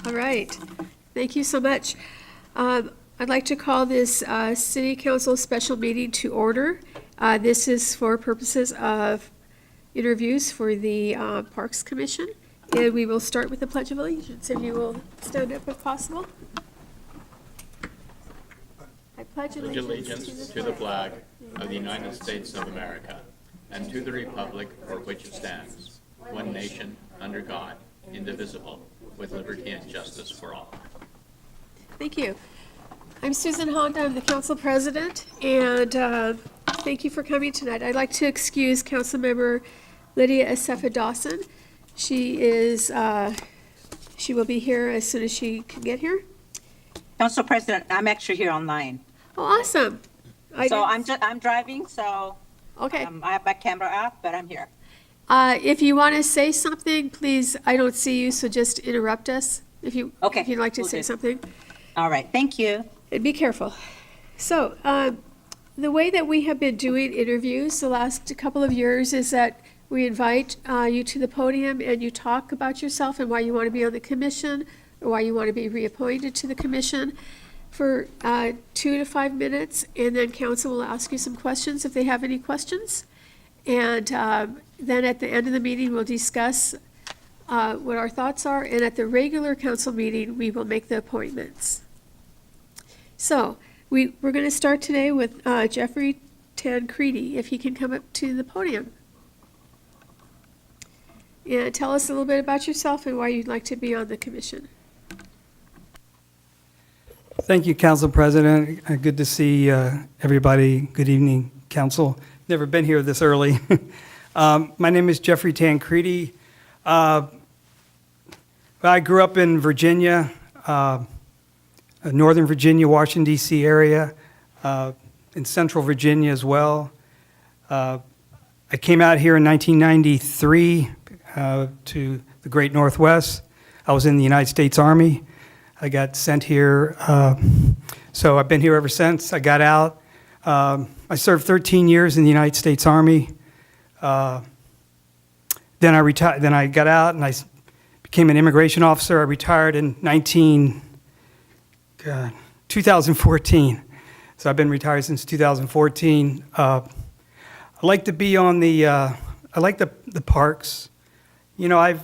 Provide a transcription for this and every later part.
All right. Thank you so much. I'd like to call this City Council special meeting to order. This is for purposes of interviews for the Parks Commission. And we will start with the Pledge of Allegiance. If you will stand up if possible. I pledge allegiance to the flag of the United States of America and to the republic for which it stands, one nation, under God, indivisible, with liberty and justice for all. Thank you. I'm Susan Honda. I'm the council president, and thank you for coming tonight. I'd like to excuse Councilmember Lydia Asefa Dawson. She will be here as soon as she can get here. Council President, I'm actually here online. Oh, awesome. I'm driving, so Okay. I have my camera off, but I'm here. If you want to say something, please, I don't see you, so just interrupt us if you'd like to will say do. something. All right, thank you. And be careful. So, the way that we have been doing interviews the last couple of years is that we invite you to the podium and you talk about yourself and why you want to be on the commission or why you want to be reappointed to the commission for 2 to 5 minutes, and then council will ask you some questions if they have any questions. And then at the end of the meeting, we'll discuss what our thoughts are, and at the regular council meeting, we will make the appointments. So, we're going to start today with Jeffrey Tancredi, if he can come up to the podium. And tell us a little bit about yourself and why you'd like to be on the commission. Thank you, Council President. Good to see everybody. Good evening, Council. Never been here this early. My name is Jeffrey Tancredi. I grew up in Virginia, Northern Virginia, Washington, D.C. area, in Central Virginia as well. I came out here in 1993 to the Great Northwest. I was in the United States Army. I got sent here, so I've been here ever since. I got out. I served 13 years in the United States Army. Then I retired. Then I got out and I became an immigration officer. I retired in 2014. So I've been retired since 2014. I like to be on the. I like the parks. You know, I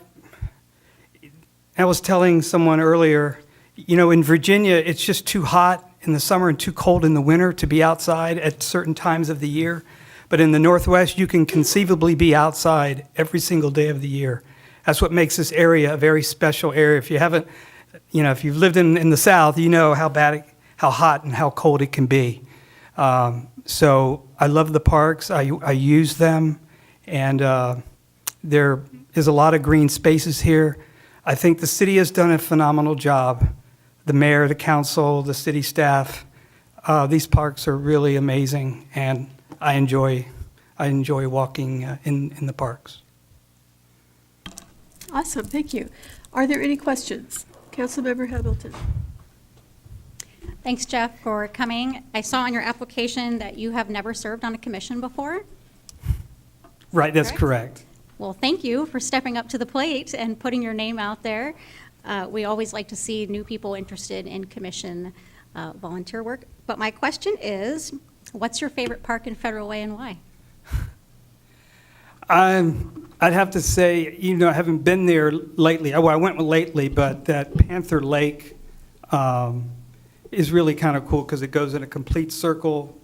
was telling someone earlier. You know, in Virginia, it's just too hot in the summer and too cold in the winter to be outside at certain times of the year. But in the Northwest, you can conceivably be outside every single day of the year. That's what makes this area a very special area. If you haven't, you know, if you've lived in the South, you know how hot and how cold it can be. So I love the parks. I use them, and there is a lot of green spaces here. I think the city has done a phenomenal job. The mayor, the council, the city staff, these parks are really amazing, and I enjoy walking in the parks. Awesome, thank you. Are there any questions? Councilmember Hamilton. Thanks, Jeff, for coming. I saw on your application that you have never served on a commission before. Right, that's correct. Well, thank you for stepping up to the plate and putting your name out there. We always like to see new people interested in commission volunteer work. But my question is, what's your favorite park in Federal Way and why? I'd have to say, you know, I haven't been there lately. Well, I went lately, but that Panther Lake is really kind of cool because it goes in a complete circle.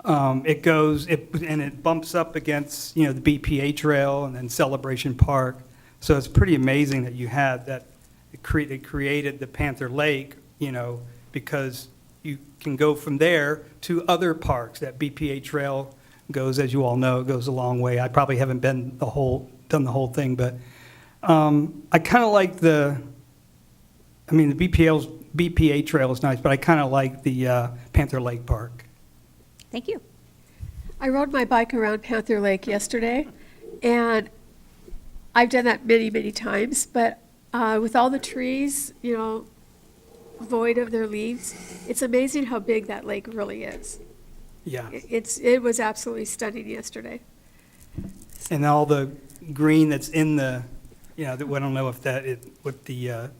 It bumps up against, you know, the BPA Trail and then Celebration Park. So it's pretty amazing that you had that. They created the Panther Lake, you know, because you can go from there to other parks. That BPA Trail goes, as you all know, goes a long way. I probably haven't done the whole thing, but I kind of like the BPA Trail is nice, but I kind of like the Panther Lake Park. Thank you. I rode my bike around Panther Lake yesterday, and I've done that many, many times, but with all the trees, you know, void of their leaves, it's amazing how big that lake really is. Yeah. It was absolutely stunning yesterday. And all the green that's in the, you know, I don't know if that, what the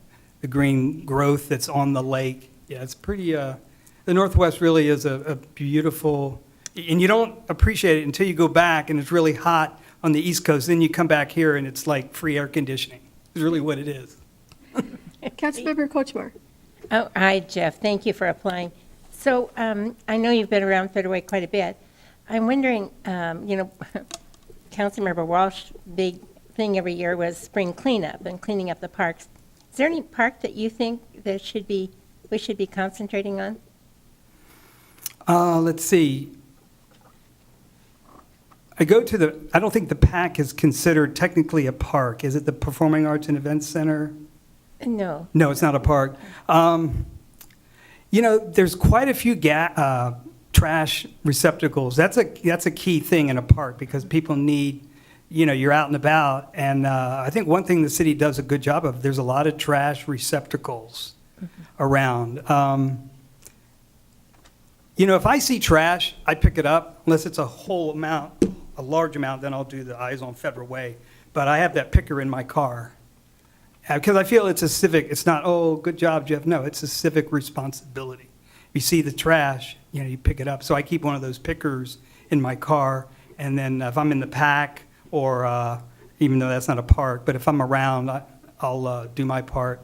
the green growth that's on the lake. Yeah, it's pretty, the Northwest really is a beautiful, and you don't appreciate it until you go back and it's really hot on the East Coast. Then you come back here and it's like free air conditioning. It's really what it is. Councilmember Kochmar. Oh, hi, Jeff. Thank you for applying. So I know you've been around Federal Way quite a bit. I'm wondering, Councilmember Walsh, big thing every year was spring cleanup and cleaning up the parks. Is there any park that you think that we should be concentrating on? Let's see. I don't think the PAC is considered technically a park. Is it the Performing Arts and Events Center? No. No, it's not a park. There's quite a few trash receptacles. That's a key thing in a park because people need, you're out and about. And I think one thing the city does a good job of, there's a lot of trash receptacles around. If I see trash, I pick it up, unless it's a large amount, then I'll do the Eyes on Federal Way. But I have that picker in my car. Because I feel it's a civic, it's not, oh, good job, Jeff. No, it's a civic responsibility. You see the trash, you pick it up. So I keep one of those pickers in my car. And then if I'm in the PAC, or even though that's not a park, but if I'm around, I'll do my part.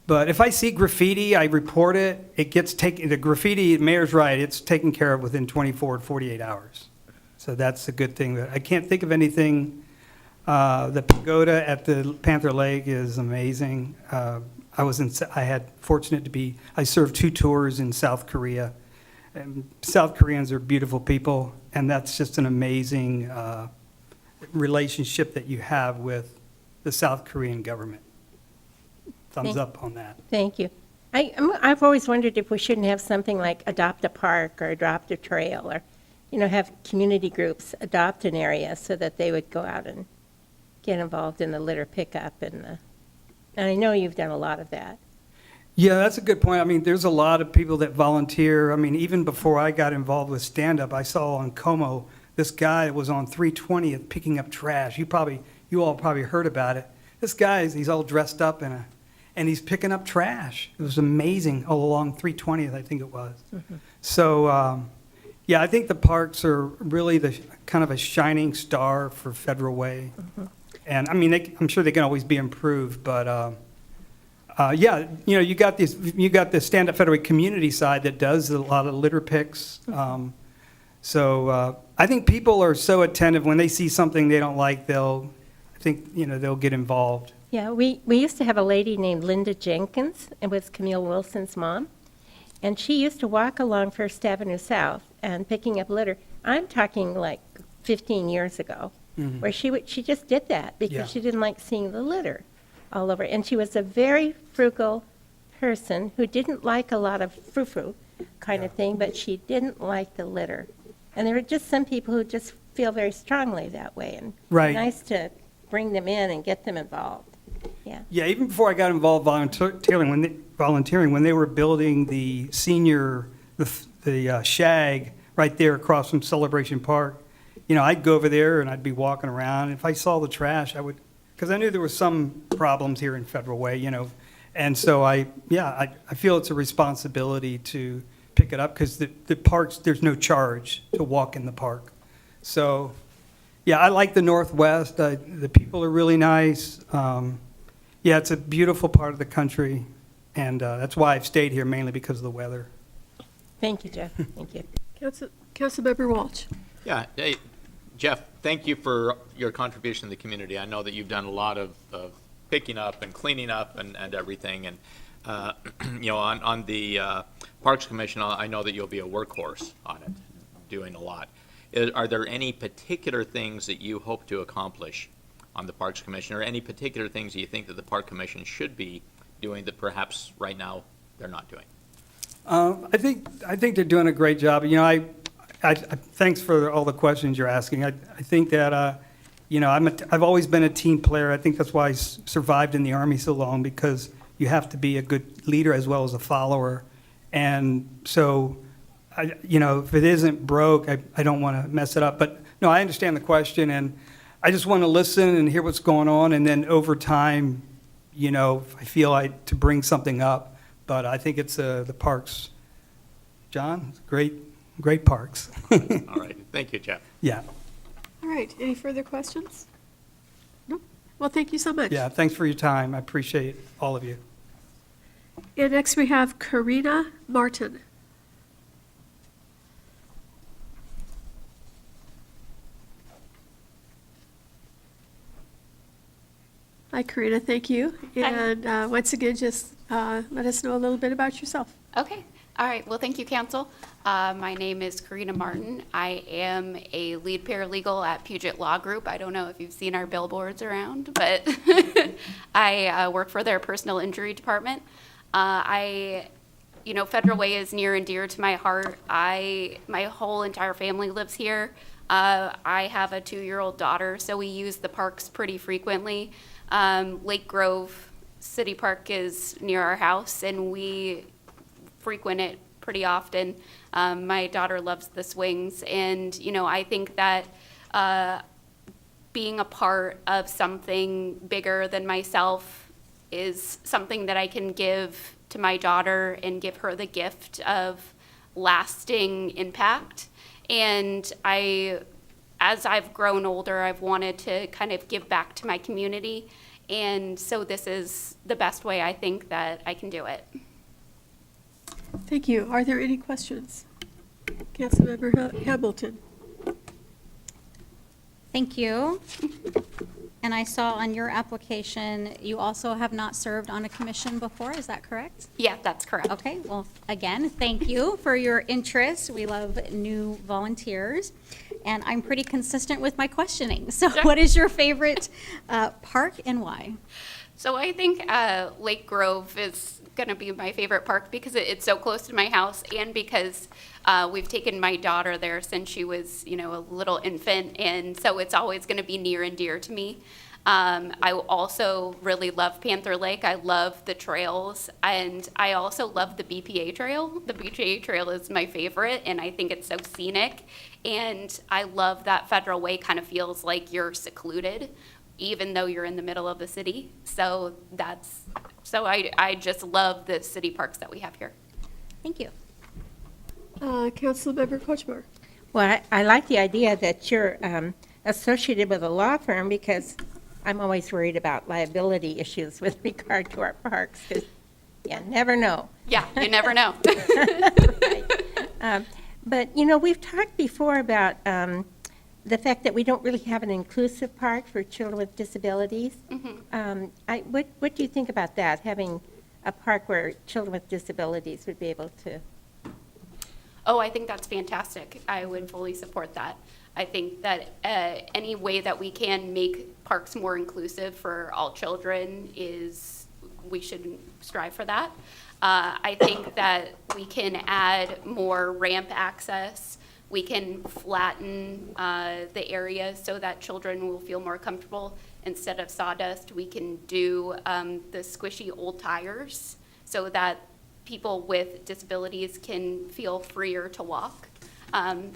But if I see graffiti, I report it. It gets taken, the graffiti, the mayor's right, it's taken care of within 24 to 48 hours. So that's a good thing. I can't think of anything. The pagoda at the Panther Lake is amazing. I served 2 tours in South Korea. And South Koreans are beautiful people, and that's just an amazing relationship that you have with the South Korean government. Thumbs up on that. Thank you. I've always wondered if we shouldn't have something like adopt a park or adopt a trail, or, have community groups adopt an area so that they would go out and get involved in the litter pickup and I know you've done a lot of that. Yeah, that's a good point. I mean, there's a lot of people that volunteer. I mean, even before I got involved with stand-up, I saw on Como, this guy was on 320th picking up trash. You all probably heard about it. This guy, he's all dressed up and he's picking up trash. It was amazing, all along 320th, I think it was. Mm-hmm. So, yeah, I think the parks are really the kind of a shining star for Federal Way. Mm-hmm. And I mean, I'm sure they can always be improved, but yeah, you got the Stand Up Federal Way community side that does a lot of litter picks. So I think people are so attentive when they see something they don't like, they'll get involved. Yeah, we used to have a lady named Linda Jenkins. It was Camille Wilson's mom. And she used to walk along First Avenue South and picking up litter. I'm talking like 15 years ago, where she just did that because she didn't like seeing the litter all over. And she was a very frugal person who didn't like a lot of frou-frou kind of thing, but she didn't like the litter. And there are just some people who just feel very strongly that way. And it's nice to bring them in and get them involved. Yeah. Yeah, even before I got involved volunteering, when they were building the senior, the shag right there across from Celebration Park, I'd go over there and I'd be walking around. If I saw the trash, I would, because I knew there was some problems here in Federal Way, and so I feel it's a responsibility to pick it up because the parks, there's no charge to walk in the park. So, yeah, I like the Northwest. The people are really nice. Yeah, it's a beautiful part of the country, and that's why I've stayed here, mainly because of the weather. Thank you, Jeff. Thank you. Councilmember Walsh. Yeah, hey, Jeff, thank you for your contribution to the community. I know that you've done a lot of picking up and cleaning up and everything. And, on the Parks Commission, I know that you'll be a workhorse on it, doing a lot. Are there any particular things that you hope to accomplish on the Parks Commission, or any particular things you think that the Park Commission should be doing that perhaps right now they're not doing? I think they're doing a great job. Thanks for all the questions you're asking. I think that I've always been a team player. I think that's why I survived in the Army so long, because you have to be a good leader as well as a follower. And so, if it isn't broke, I don't want to mess it up. But no, I understand the question, and I just want to listen and hear what's going on, and then over time, you know, if I feel to bring something up, but I think it's the parks. John, great parks. All right, thank you, Jeff. Yeah, All right, any further questions? No? Well, thank you so much. yeah, thanks for your time. I appreciate all of you. And next we have Karina Martin. Hi, Karina, thank you. And once again, just let us know a little bit about yourself. Okay. All right. Well, thank you, Council. My name is Karina Martin. I am a lead paralegal at Puget Law Group. I don't know if you've seen our billboards around, but I work for their personal injury department. Federal Way is near and dear to my heart. My whole entire family lives here. I have a 2-year-old daughter, so we use the parks pretty frequently. Lake Grove City Park is near our house, and we frequent it pretty often. My daughter loves the swings, and I think that being a part of something bigger than myself is something that I can give to my daughter and give her the gift of lasting impact. And as I've grown older, I've wanted to kind of give back to my community. And so this is the best way I think that I can do it. Thank you. Are there any questions? Councilmember Hamilton. Thank you. And I saw on your application, you also have not served on a commission before, is that correct? Yeah, that's correct. Okay, well, again, thank you for your interest. We love new volunteers. And I'm pretty consistent with my questioning. So what is your favorite park and why? So I think Lake Grove is going to be my favorite park because it's so close to my house, and because we've taken my daughter there since she was, a little infant, and so it's always going to be near and dear to me. I also really love Panther Lake. I love the trails, and I also love the BPA Trail. The BPA Trail is my favorite, and I think it's so scenic, and I love that Federal Way kind of feels like you're secluded, even though you're in the middle of the city. So I just love the city parks that we have here. Thank you. Councilmember Kochmar. Well, I like the idea that you're associated with a law firm, because I'm always worried about liability issues with regard to our parks, because you never know. Yeah, you never know. But, we've talked before about the fact that we don't really have an inclusive park for children with disabilities. What do you think about that, having a park where children with disabilities would be able to? Oh, I think that's fantastic. I would fully support that. I think that any way that we can make parks more inclusive for all children we should strive for that. I think that we can add more ramp access. We can flatten the area so that children will feel more comfortable. Instead of sawdust, we can do the squishy old tires so that people with disabilities can feel freer to walk.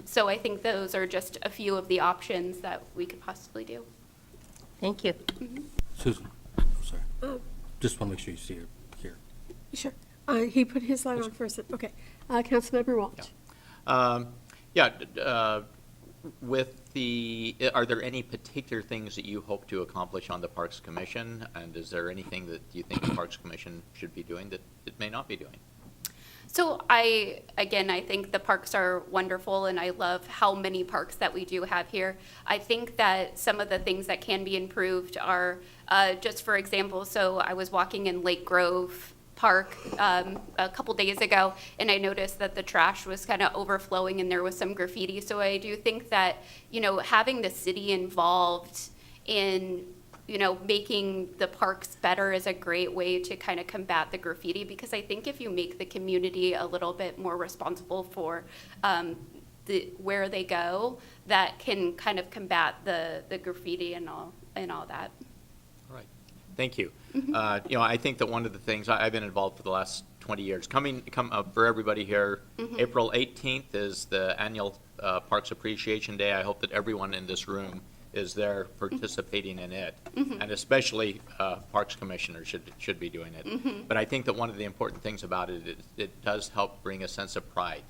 So I think those are just a few of the options that we could possibly do. Thank you. Susan, sorry. Just want to make sure you see her here. Sure. He put his light on first. Okay. Councilmember Walsh. Are there any particular things that you hope to accomplish on the Parks Commission? And is there anything that you think the Parks Commission should be doing that it may not be doing? So I think the parks are wonderful, and I love how many parks that we do have here. I think that some of the things that can be improved are, just for example, so I was walking in Lake Grove Park a couple days ago, and I noticed that the trash was kind of overflowing and there was some graffiti. So I do think that, having the city involved in making the parks better is a great way to kind of combat the graffiti, because I think if you make the community a little bit more responsible for where they go, that can kind of combat the graffiti and all that. All right. Thank you. I think that one of the things, I've been involved for the last 20 years. Come up for everybody here, April 18th is the annual Parks Appreciation Day. I hope that everyone in this room is there participating in it. And especially Parks Commissioner should be doing it. But I think that one of the important things about it is it does help bring a sense of pride.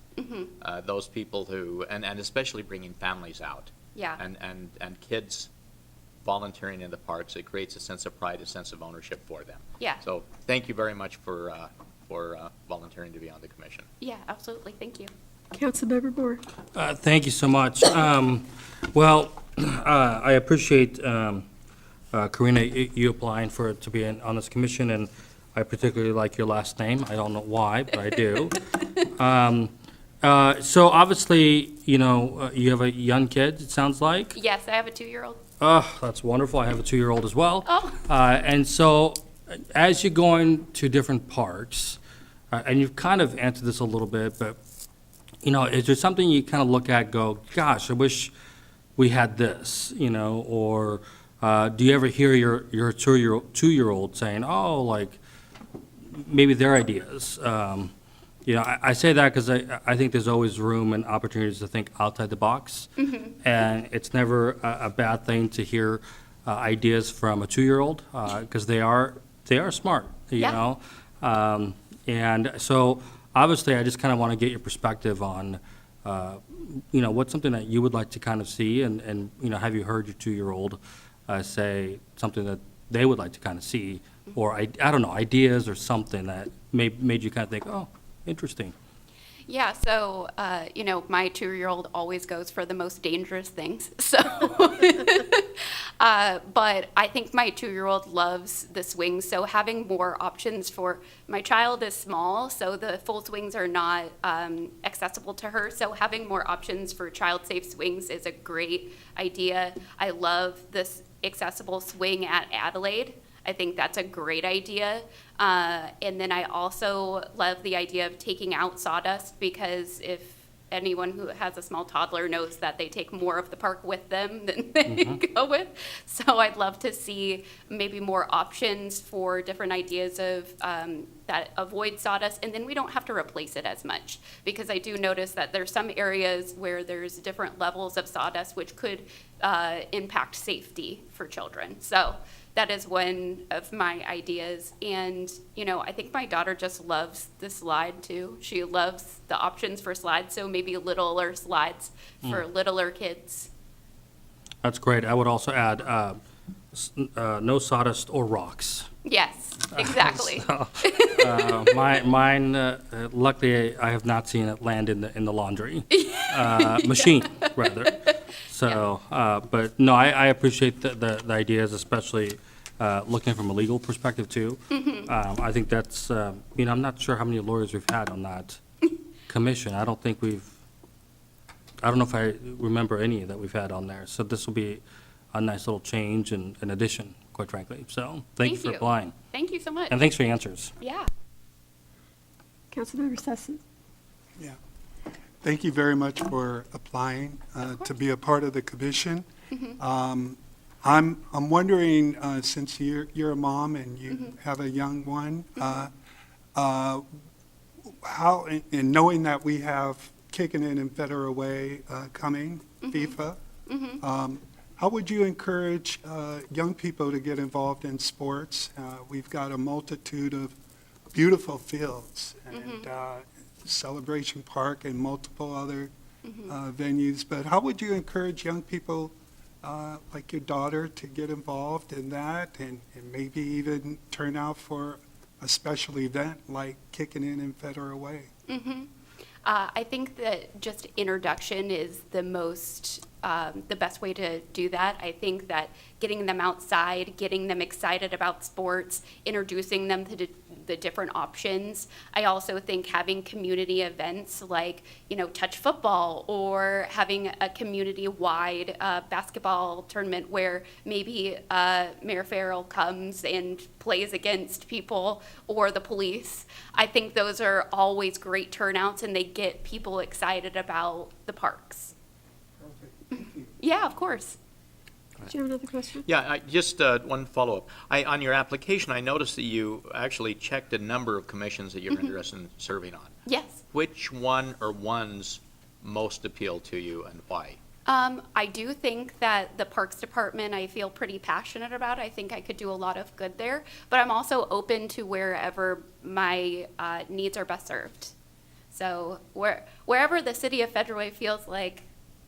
Those people who, and especially bringing families out. Yeah. And kids volunteering in the parks, it creates a sense of pride, a sense of ownership for them. Yeah. So thank you very much for volunteering to be on the commission. Yeah, absolutely. Thank you. Councilmember Moore. Thank you so much. Well, I appreciate, Karina, you applying to be on this commission, and I particularly like your last name. I don't know why, but I do. So obviously, you have a young kid, it sounds like. Yes, I have a 2-year-old. Oh, that's wonderful. I have a 2-year-old as well. Oh. And so, as you're going to different parks, and you've kind of answered this a little bit, but, is there something you kind of look at, go, gosh, I wish we had this, or do you ever hear your 2-year-old saying, oh, like, maybe their ideas? I say that because I think there's always room and opportunities to think outside the box. And it's never a bad thing to hear ideas from a 2-year-old, because they are smart, Yeah. And so, obviously, I just kind of want to get your perspective on, what's something that you would like to kind of see, and have you heard your 2-year-old say something that they would like to kind of see, or I don't know, ideas or something that made you kind of think, oh, interesting. Yeah, so, my 2-year-old always goes for the most dangerous things. So, but I think my 2-year-old loves the swings. So having more options my child is small, so the full swings are not accessible to her. So having more options for child-safe swings is a great idea. I love this accessible swing at Adelaide. I think that's a great idea. And then I also love the idea of taking out sawdust, because if anyone who has a small toddler knows that they take more of the park with them than they go with. So I'd love to see maybe more options for different ideas of that avoid sawdust, and then we don't have to replace it as much, because I do notice that there's some areas where there's different levels of sawdust which could impact safety for children. So that is one of my ideas. And, I think my daughter just loves the slide too. She loves the options for slides, so maybe littler slides for littler kids. That's great. I would also add no sawdust or rocks. Yes, exactly. Mine, luckily, I have not seen it land in the laundry machine, rather. So, but no, I appreciate the ideas, especially looking from a legal perspective too. I think that's, I'm not sure how many lawyers we've had on that commission. I don't know if I remember any that we've had on there. So this will be a nice little change and an addition, quite frankly. So thank you for applying. Thank you so much. And thanks for your answers. Yeah. Councilmember Sessions. Yeah. Thank you very much for applying to be a part of the commission. I'm wondering, since you're a mom and you have a young one, how, and knowing that we have Kicking It in Federal Way coming, FIFA, how would you encourage young people to get involved in sports? We've got a multitude of beautiful fields and Celebration Park and multiple other venues, but how would you encourage young people like your daughter to get involved in that and maybe even turn out for a special event like Kicking It in Federal Way? I think that just introduction is the best way to do that. I think that getting them outside, getting them excited about sports, introducing them to the different options. I also think having community events like, touch football, or having a community-wide basketball tournament where maybe Mayor Farrell comes and plays against people or the police. I think those are always great turnouts, and they get people excited about the parks. Yeah, of course. Do you have another question? Yeah, just one follow-up. On your application, I noticed that you actually checked a number of commissions that you're interested in serving on. Yes. Which one or ones most appeal to you and why? I do think that the Parks Department, I feel pretty passionate about. I think I could do a lot of good there, but I'm also open to wherever my needs are best served. So wherever the city of Federal Way feels like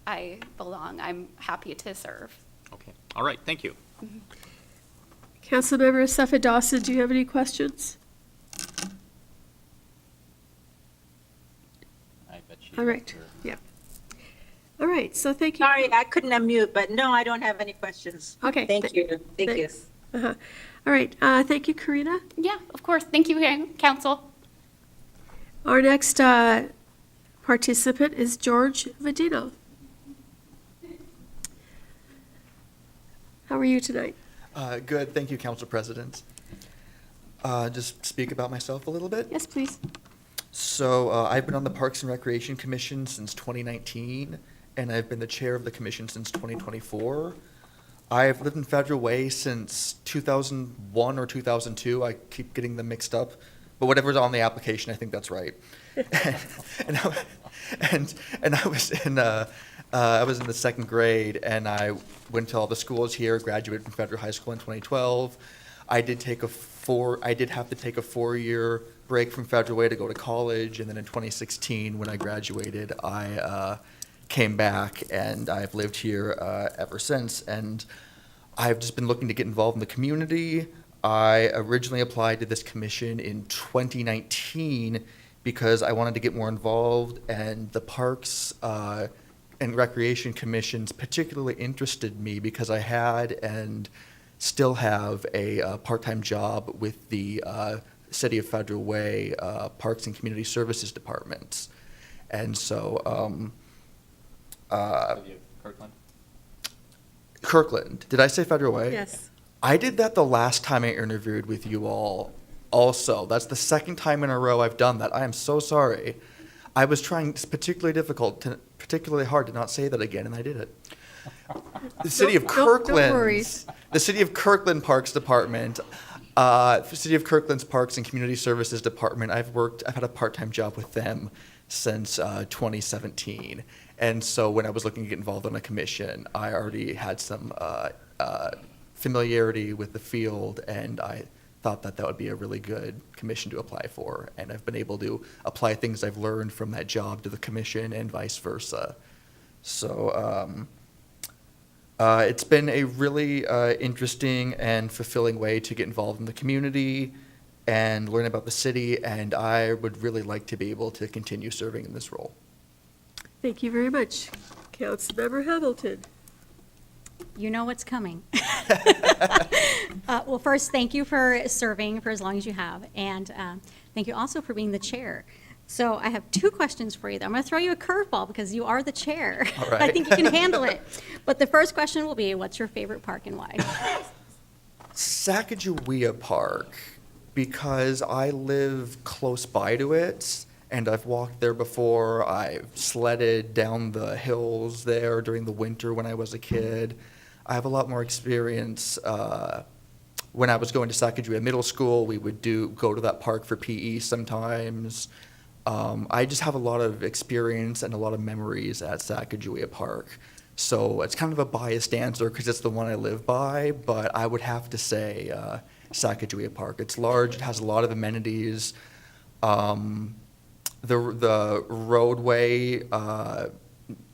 I belong, I'm happy to serve. Okay, all right, thank you. Councilmember Suffolk Dawson, do you have any questions? I bet she. All right, yeah. All right, so thank you. Sorry, I couldn't unmute, but no, I don't have any questions. Okay. Thank you. Thank you. Thanks. Uh-huh. All right, thank you, Karina. Yeah, of course. Thank you, Council. Our next participant is George Vadino. How are you tonight? Good, thank you, Council President. Just speak about myself a little bit. Yes, please. So I've been on the Parks and Recreation Commission since 2019, and I've been the chair of the commission since 2024. I've lived in Federal Way since 2001 or 2002. I keep getting them mixed up, but whatever's on the application, I think that's right. and I was in the second grade, and I went to all the schools here. Graduated from Federal High School in 2012. I did have to take a 4-year break from Federal Way to go to college, and then in 2016, when I graduated, I came back, and I've lived here ever since. And I've just been looking to get involved in the community. I originally applied to this commission in 2019 because I wanted to get more involved, and the Parks and Recreation Commissions particularly interested me because I had and still have a part-time job with the City of Federal Way Parks and Community Services Departments. And so, Kirkland? Kirkland, did I say Federal Way? Yes. I did that the last time I interviewed with you all also. That's the second time in a row I've done that. I am so sorry. I was trying, it's particularly hard to not say that again, and I did it. The City of Don't worry. Kirkland, the City of Kirkland Parks Department, City of Kirkland's Parks and Community Services Department, I've had a part-time job with them since 2017. And so when I was looking to get involved on a commission, I already had some familiarity with the field, and I thought that would be a really good commission to apply for. And I've been able to apply things I've learned from that job to the commission and vice versa. So it's been a really interesting and fulfilling way to get involved in the community and learn about the city, and I would really like to be able to continue serving in this role. Thank you very much. Councilmember Hamilton. You know what's coming. Well, first, thank you for serving for as long as you have, and thank you also for being the chair. So I have 2 questions for you. I'm going to throw you a curveball because you are the chair. All right. I think you can handle it. But the first question will be, what's your favorite park and why? Sacagawea Park, because I live close by to it, and I've walked there before. I've sledded down the hills there during the winter when I was a kid. I have a lot more experience. When I was going to Sacagawea Middle School, we would go to that park for PE sometimes. I just have a lot of experience and a lot of memories at Sacagawea Park. So it's kind of a biased answer because it's the one I live by, but I would have to say Sacagawea Park. It's large, it has a lot of amenities. The roadway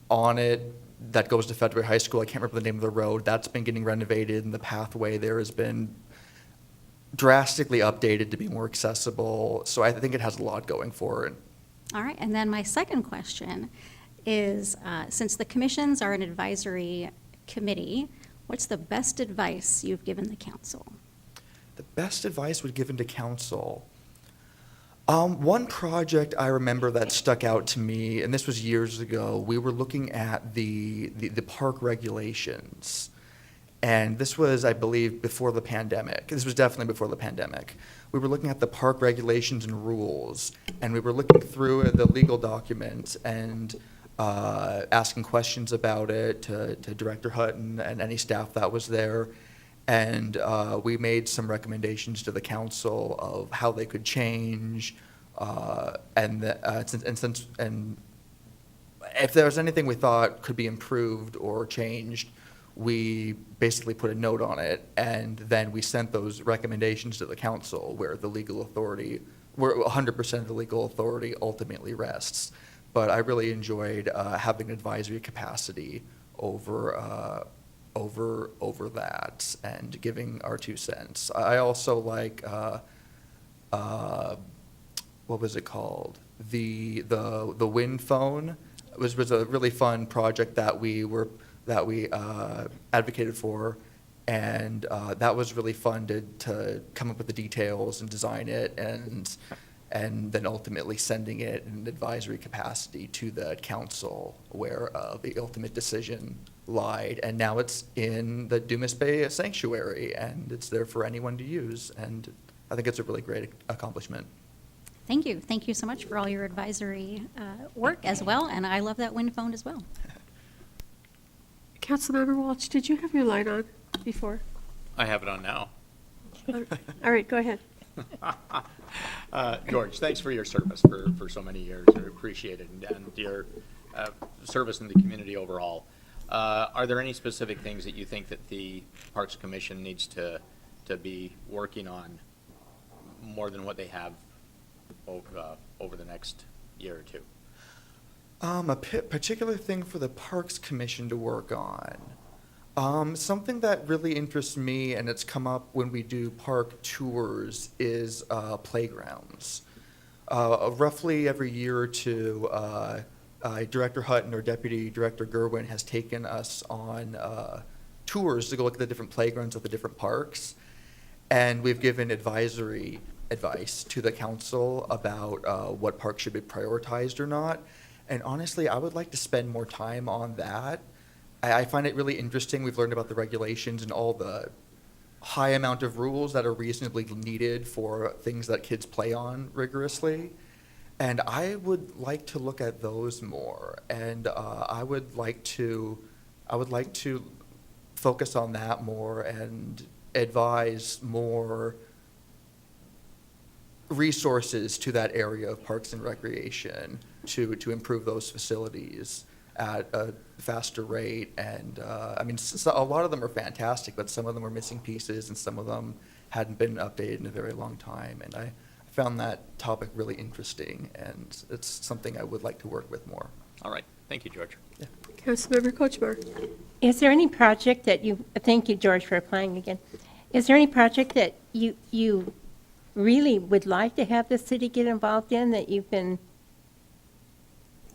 on it that goes to Federal High School, I can't remember the name of the road, that's been getting renovated, and the pathway there has been drastically updated to be more accessible. So I think it has a lot going for it. All right, and then my second question is, since the commissions are an advisory committee, what's the best advice you've given the council? The best advice we've given to council. One project I remember that stuck out to me, and this was years ago, we were looking at the park regulations. And this was, I believe, before the pandemic. This was definitely before the pandemic. We were looking at the park regulations and rules, and we were looking through the legal documents and asking questions about it to Director Hutton and any staff that was there. And we made some recommendations to the council of how they could change, and if there was anything we thought could be improved or changed, we basically put a note on it, and then we sent those recommendations to the council where 100% of the legal authority ultimately rests. But I really enjoyed having an advisory capacity over that and giving our 2 cents. I also like, what was it called? The wind phone was a really fun project that we advocated for, and that was really fun to come up with the details and design it, and then ultimately sending it in an advisory capacity to the council where the ultimate decision lied. And now it's in the Dumas Bay Sanctuary, and it's there for anyone to use, and I think it's a really great accomplishment. Thank you. Thank you so much for all your advisory work as well, and I love that wind phone as well. Councilmember Walsh, did you have your light on before? I have it on now. All right, go ahead. George, thanks for your service for so many years. I appreciate it, and your service in the community overall. Are there any specific things that you think that the Parks Commission needs to be working on more than what they have over the next year or two? A particular thing for the Parks Commission to work on. Something that really interests me, and it's come up when we do park tours, is playgrounds. Roughly every year or two, Director Hutton or Deputy Director Gerwin has taken us on tours to go look at the different playgrounds of the different parks, and we've given advice to the council about what parks should be prioritized or not. And honestly, I would like to spend more time on that. I find it really interesting. We've learned about the regulations and all the high amount of rules that are reasonably needed for things that kids play on rigorously. And I would like to look at those more. And I would like to focus on that more and advise more resources to that area of Parks and Recreation to improve those facilities at a faster rate. And I mean, a lot of them are fantastic, but some of them are missing pieces, and some of them hadn't been updated in a very long time. And I found that topic really interesting, and it's something I would like to work with more. All right. Thank you, George. Councilmember Kochmar. Is there any project that you, thank you, George, for applying again. Is there any project that you really would like to have the city get involved in that you've been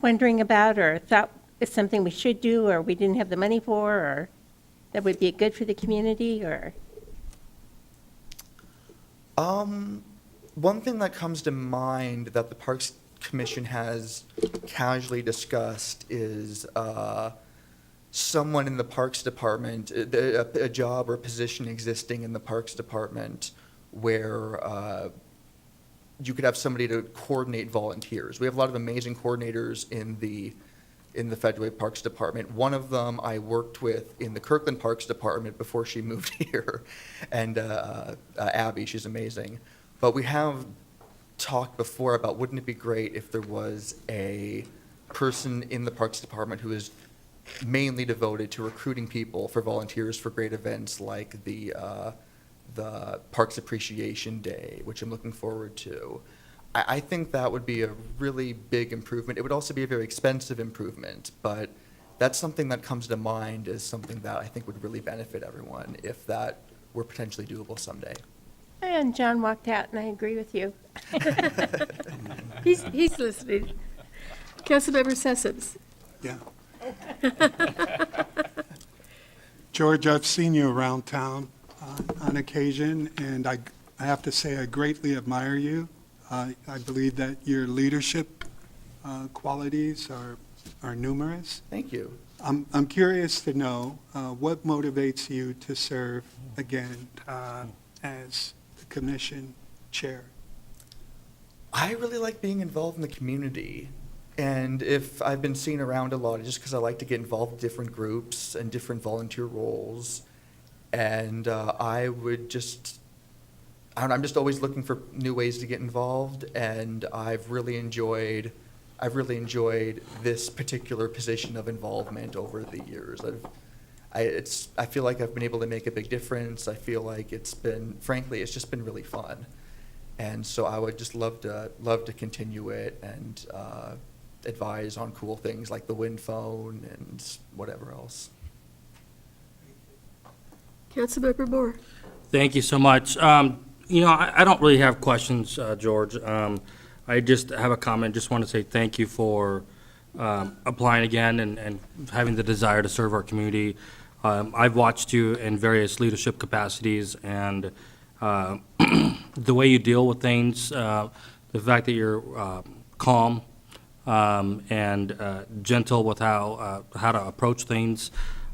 wondering about or thought is something we should do or we didn't have the money for or that would be good for the community or? One thing that comes to mind that the Parks Commission has casually discussed is someone in the Parks Department, a job or position existing in the Parks Department where you could have somebody to coordinate volunteers. We have a lot of amazing coordinators in the Federal Parks Department. One of them I worked with in the Kirkland Parks Department before she moved here, and Abby, she's amazing. But we have talked before about wouldn't it be great if there was a person in the Parks Department who is mainly devoted to recruiting people for volunteers for great events like the Parks Appreciation Day, which I'm looking forward to. I think that would be a really big improvement. It would also be a very expensive improvement, but that's something that comes to mind as something that I think would really benefit everyone if that were potentially doable someday. And John walked out, and I agree with you. He's listening. Councilmember Sessoms. Yeah. George, I've seen you around town on occasion, and I have to say I greatly admire you. I believe that your leadership qualities are numerous. Thank you. I'm curious to know what motivates you to serve again as the commission chair. I really like being involved in the community. And if I've been seen around a lot, just because I like to get involved in different groups and different volunteer roles. And I'm just always looking for new ways to get involved. And I've really enjoyed I've really enjoyed this particular position of involvement over the years. I feel like I've been able to make a big difference. I feel like frankly, it's just been really fun. And so I would just love to continue it and advise on cool things like the wind phone and whatever else. Councilmember Moore. Thank you so much. I don't really have questions, George. I just have a comment. Just want to say thank you for applying again and having the desire to serve our community. I've watched you in various leadership capacities, and the way you deal with things, the fact that you're calm and gentle with how to approach things,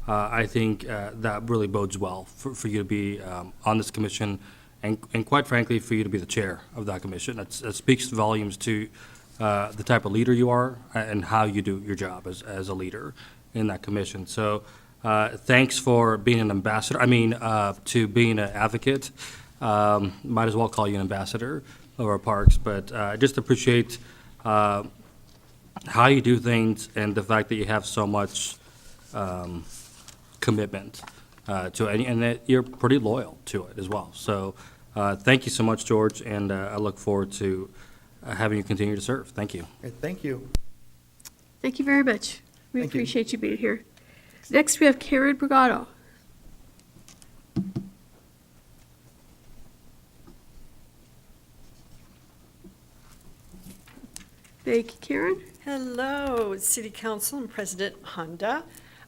I think that really bodes well for you to be on this commission, and quite frankly, for you to be the chair of that commission. That speaks volumes to the type of leader you are and how you do your job as a leader in that commission. So thanks for being an ambassador, to being an advocate. Might as well call you an ambassador of our parks, but I just appreciate how you do things and the fact that you have so much commitment to it, and that you're pretty loyal to it as well. So thank you so much, George, and I look forward to having you continue to serve. Thank you. Great, thank you. Thank you very much. We Thank you. appreciate you being here. Next, we have Karen Brigado. Thank you, Karen. Hello, City Council and President Honda.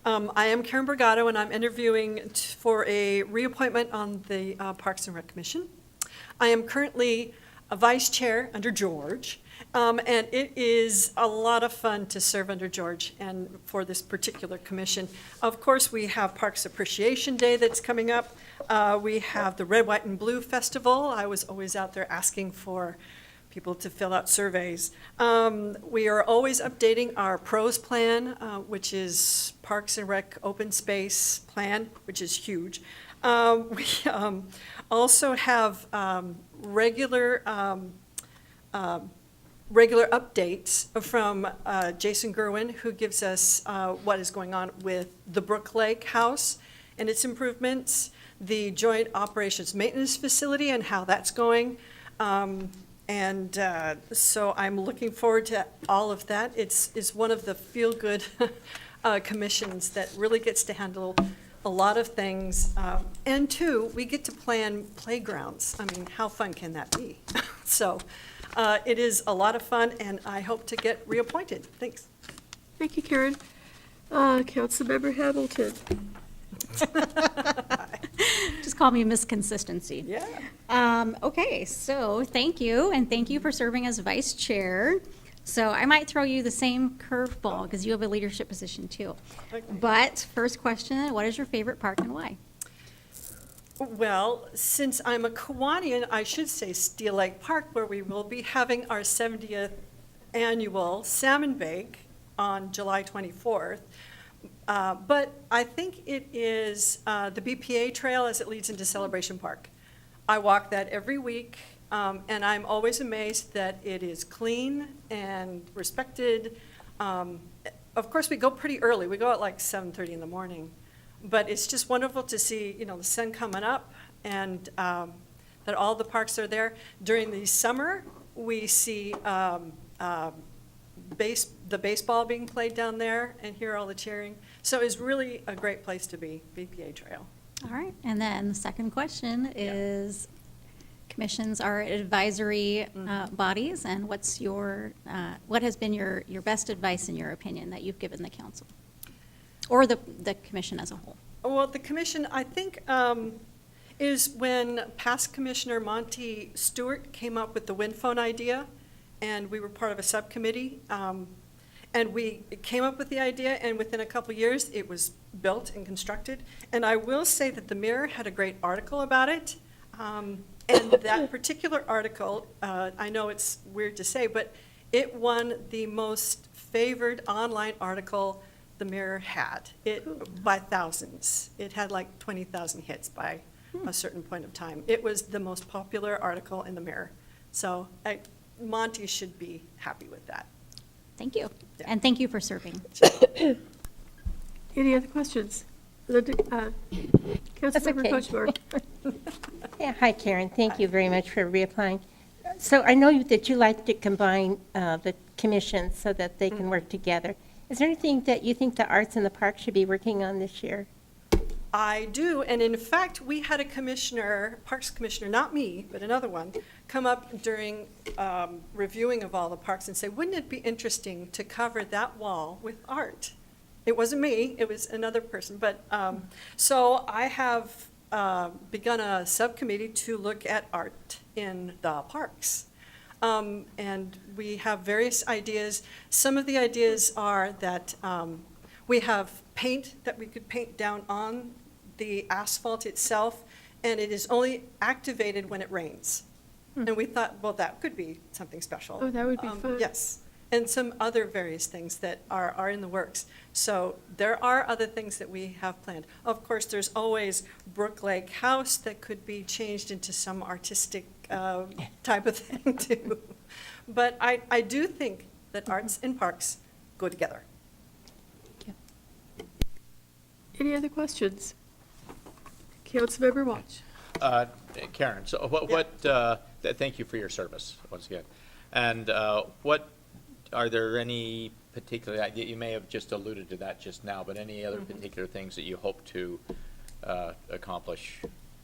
I am Karen Brigado, and I'm interviewing for a reappointment on the Parks and Rec Commission. I am currently a vice chair under George, and it is a lot of fun to serve under George and for this particular commission. Of course, we have Parks Appreciation Day that's coming up. We have the Red, White, and Blue Festival. I was always out there asking for people to fill out surveys. We are always updating our PROS plan, which is Parks and Rec Open Space Plan, which is huge. We also have regular updates from Jason Gerwin, who gives us what is going on with the Brook Lake House and its improvements, the Joint Operations Maintenance Facility and how that's going. And so I'm looking forward to all of that. It's one of the feel-good commissions that really gets to handle a lot of things. And two, we get to plan playgrounds. I mean, how fun can that be? So it is a lot of fun, and I hope to get reappointed. Thanks. Thank you, Karen. Councilmember Hamilton. Just call me Miss Consistency. Yeah. Okay, so thank you, and thank you for serving as vice chair. So I might throw you the same curveball because you have a leadership position too. Okay. But first question, what is your favorite park and why? Well, since I'm a Kiwanian, I should say Steel Lake Park, where we will be having our 70th annual Salmon Bake on July 24th. But I think it is the BPA Trail as it leads into Celebration Park. I walk that every week, and I'm always amazed that it is clean and respected. Of course, we go pretty early. We go at like 7:30 in the morning. But it's just wonderful to see, the sun coming up and that all the parks are there. During the summer, we see the baseball being played down there and hear all the cheering. So it's really a great place to be, BPA Trail. All right, and then the second question is, commissions are advisory bodies, and what has been your best advice in your opinion that you've given the council? Or the commission as a whole? Well, the commission, I think, is when past Commissioner Monty Stewart came up with the wind phone idea, and we were part of a subcommittee, and we came up with the idea, and within a couple years, it was built and constructed. And I will say that the Mirror had a great article about it, and that particular article, I know it's weird to say, but it won the most favored online article the Mirror had, by thousands. It had like 20,000 hits by a certain point of time. It was the most popular article in the Mirror. So Monty should be happy with that. Thank you. Yeah. And thank you for serving. Any other questions? Councilmember okay. Coachmore. Yeah, hi Karen, thank you very much for reapplying. So I know that you like to combine the commissions so that they can work together. Is there anything that you think the Arts and the Parks should be working on this year? I do, and in fact, we had a commissioner, Parks Commissioner, not me, but another one, come up during reviewing of all the parks and say, wouldn't it be interesting to cover that wall with art? It wasn't me, it was another person, but, so I have begun a subcommittee to look at art in the parks. And we have various ideas. Some of the ideas are that we have paint that we could paint down on the asphalt itself, and it is only activated when it rains. And we thought, well, that could be something special. Oh, that would be fun. Yes, and some other various things that are in the works. So there are other things that we have planned. Of course, there's always Brook Lake House that could be changed into some artistic type of thing too. But I do think that arts and parks go together. Any other questions? Councilmember Watch. Karen, so thank you for your service, once again. And are there any particular, you may have just alluded to that just now, but any other particular things that you hope to accomplish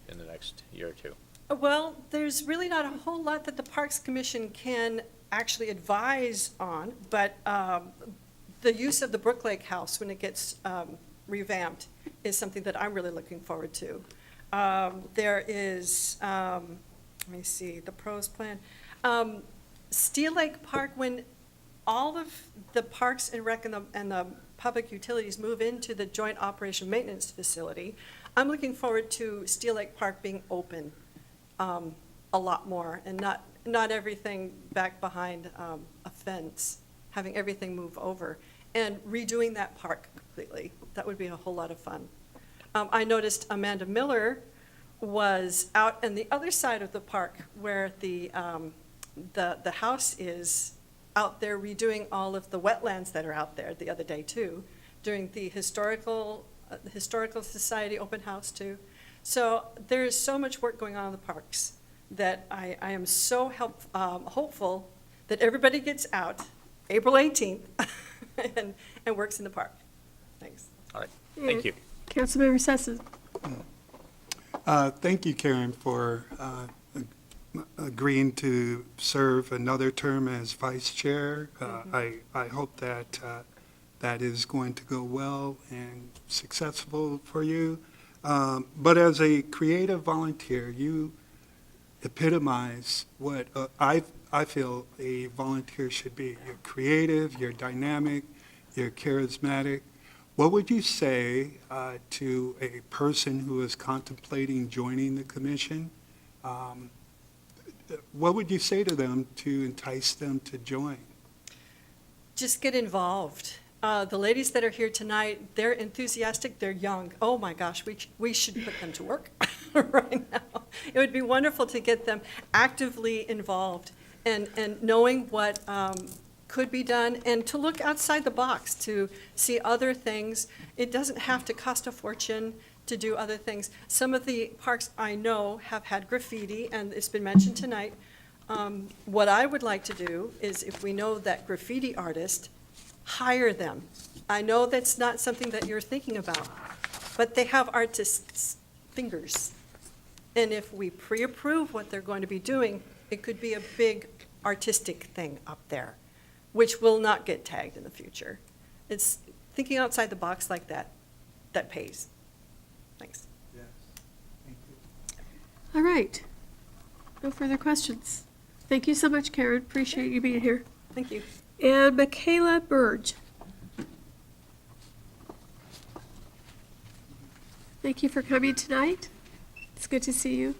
in the next year or two? Well, there's really not a whole lot that the Parks Commission can actually advise on, but the use of the Brook Lake House when it gets revamped is something that I'm really looking forward to. There is, let me see, the pros plan. Steel Lake Park, when all of the Parks and Rec and the public utilities move into the Joint Operation Maintenance Facility, I'm looking forward to Steel Lake Park being open a lot more, and not everything back behind a fence, having everything move over, and redoing that park completely. That would be a whole lot of fun. I noticed Amanda Miller was out on the other side of the park where the house is, out there redoing all of the wetlands that are out there the other day too, during the Historical Society open house too. So there is so much work going on in the parks that I am so hopeful that everybody gets out April 18th and works in the park. Thanks. All right, thank you. Councilmember Sessom. Thank you, Karen, for agreeing to serve another term as vice chair. I hope that that is going to go well and successful for you. But as a creative volunteer, you epitomize what I feel a volunteer should be. You're creative, you're dynamic, you're charismatic. What would you say to a person who is contemplating joining the commission? What would you say to them to entice them to join? Just get involved. The ladies that are here tonight, they're enthusiastic, they're young. Oh my gosh, we should put them to work right now. It would be wonderful to get them actively involved and knowing what could be done, and to look outside the box to see other things. It doesn't have to cost a fortune to do other things. Some of the parks I know have had graffiti, and it's been mentioned tonight. What I would like to do is, if we know that graffiti artist, hire them. I know that's not something that you're thinking about, but they have artists' fingers. And if we pre-approve what they're going to be doing, it could be a big artistic thing up there, which will not get tagged in the future. It's thinking outside the box like that that pays. Thanks. Yes. Thank you. All right. No further questions. Thank you so much, Karen. Appreciate you being here. Thank you. And Michaela Burge. Thank you for coming tonight. It's good to see you.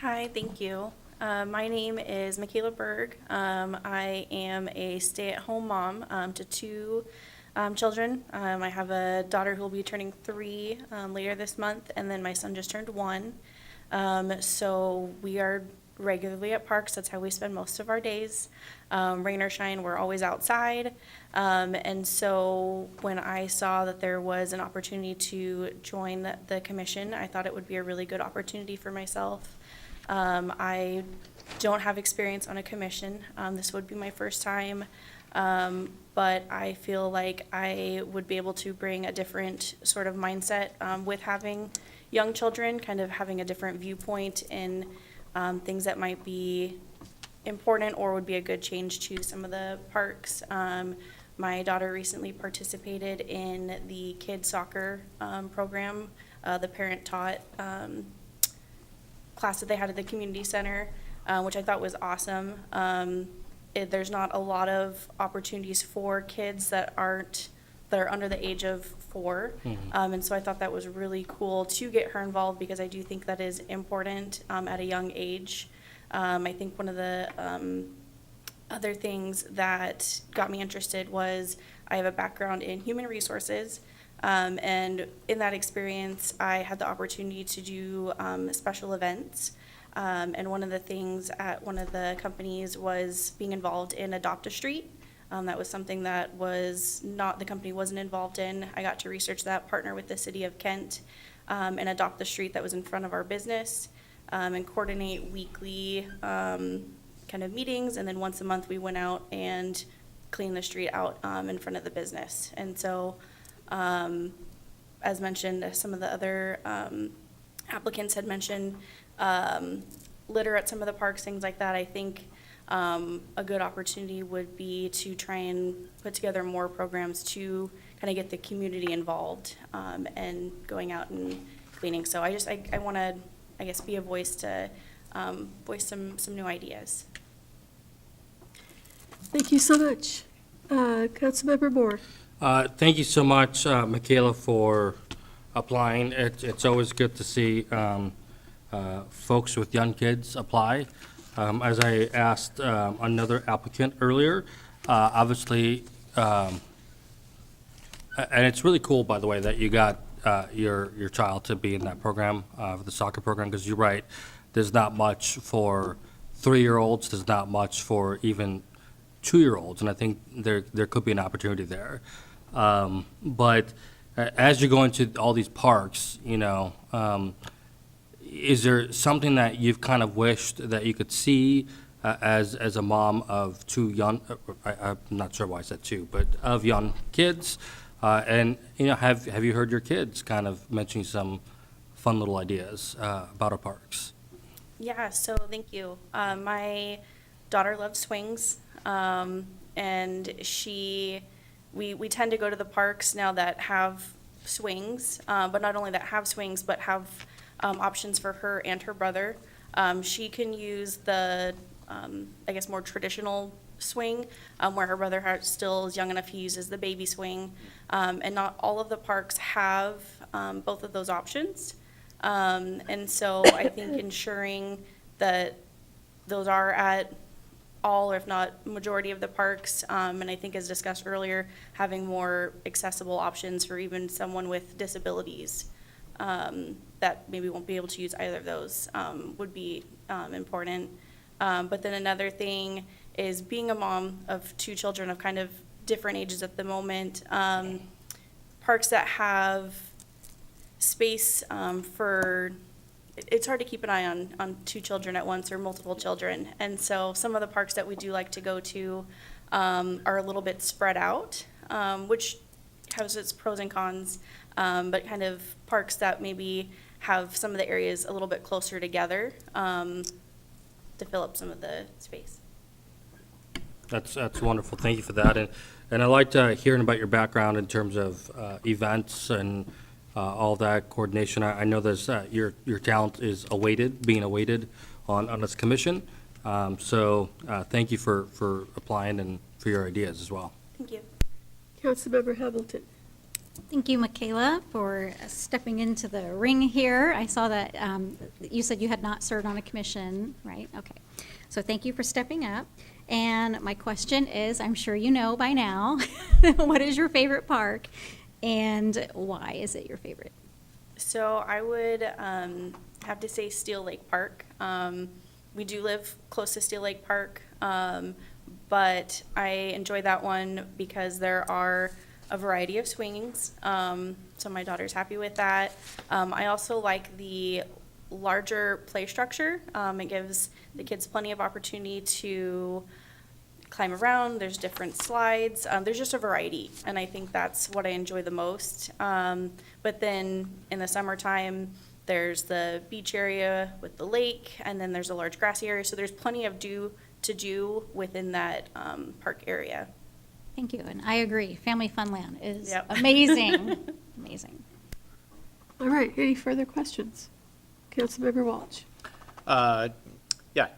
Hi, thank you. My name is Michaela Berg. I am a stay-at-home mom to two children. I have a daughter who will be turning 3 later this month, and then my son just turned 1. So we are regularly at parks. That's how we spend most of our days. Rain or shine, we're always outside. And so when I saw that there was an opportunity to join the commission, I thought it would be a really good opportunity for myself. I don't have experience on a commission. This would be my first time. But I feel like I would be able to bring a different sort of mindset with having young children, kind of having a different viewpoint in things that might be important or would be a good change to some of the parks. My daughter recently participated in the kids soccer program, the parent-taught class that they had at the community center, which I thought was awesome. There's not a lot of opportunities for kids that are under the age of 4. And so I thought that was really cool to get her involved because I do think that is important at a young age. I think one of the other things that got me interested was I have a background in human resources. And in that experience, I had the opportunity to do special events. And one of the things at one of the companies was being involved in Adopt a Street. That was something that the company wasn't involved in. I got to research that, partner with the city of Kent, and adopt the street that was in front of our business, and coordinate weekly kind of meetings. And then once a month, we went out and cleaned the street out in front of the business. And so, as mentioned, some of the other applicants had mentioned litter at some of the parks, things like that. I think a good opportunity would be to try and put together more programs to kind of get the community involved and going out and cleaning. So I want to, I guess, be a voice to voice some new ideas. Thank you so much. Councilmember Moore. Thank you so much, Michaela, for applying. It's always good to see folks with young kids apply. As I asked another applicant earlier, obviously, and it's really cool, by the way, that you got your child to be in that program, for the soccer program, because you're right, there's not much for 3-year-olds, there's not much for even 2-year-olds, and I think there could be an opportunity there. But as you go into all these parks, is there something that you've kind of wished that you could see as a mom of 2 young, I'm not sure why I said 2, but of young kids? And, have you heard your kids kind of mentioning some fun little ideas about our parks? Yeah, so thank you. My daughter loves swings, and we tend to go to the parks now that have swings, but not only that have swings, but have options for her and her brother. She can use the, I guess, more traditional swing, where her brother still is young enough, he uses the baby swing. And not all of the parks have both of those options. And so I think ensuring that those are at all, or if not majority of the parks, and I think as discussed earlier, having more accessible options for even someone with disabilities that maybe won't be able to use either of those would be important. But then another thing is being a mom of 2 children of kind of different ages at the moment, parks that have space for, it's hard to keep an eye on 2 children at once or multiple children. And so some of the parks that we do like to go to are a little bit spread out, which has its pros and cons, but kind of parks that maybe have some of the areas a little bit closer together to fill up some of the space. That's wonderful. Thank you for that. And I liked hearing about your background in terms of events and all that coordination. I know there's your talent is being awaited on this commission. So thank you for applying and for your ideas as well. Thank you. Councilmember Hamilton. Thank you, Michaela, for stepping into the ring here. I saw that you said you had not served on a commission, right? Okay. So thank you for stepping up. And my question is, I'm sure you know by now, what is your favorite park and why is it your favorite? So I would have to say Steel Lake Park. we do live close to Steel Lake Park, but I enjoy that one because there are a variety of swings. So my daughter's happy with that. I also like the larger play structure. It gives the kids plenty of opportunity to climb around. There's different slides. There's just a variety, and I think that's what I enjoy the most. But then in the summertime, there's the beach area with the lake, and then there's a large grassy area. So there's plenty of to do within that park area. Thank you, and I agree. Family Funland is Yep. amazing, amazing. All right, any further questions? Councilmember Walsh. Yeah,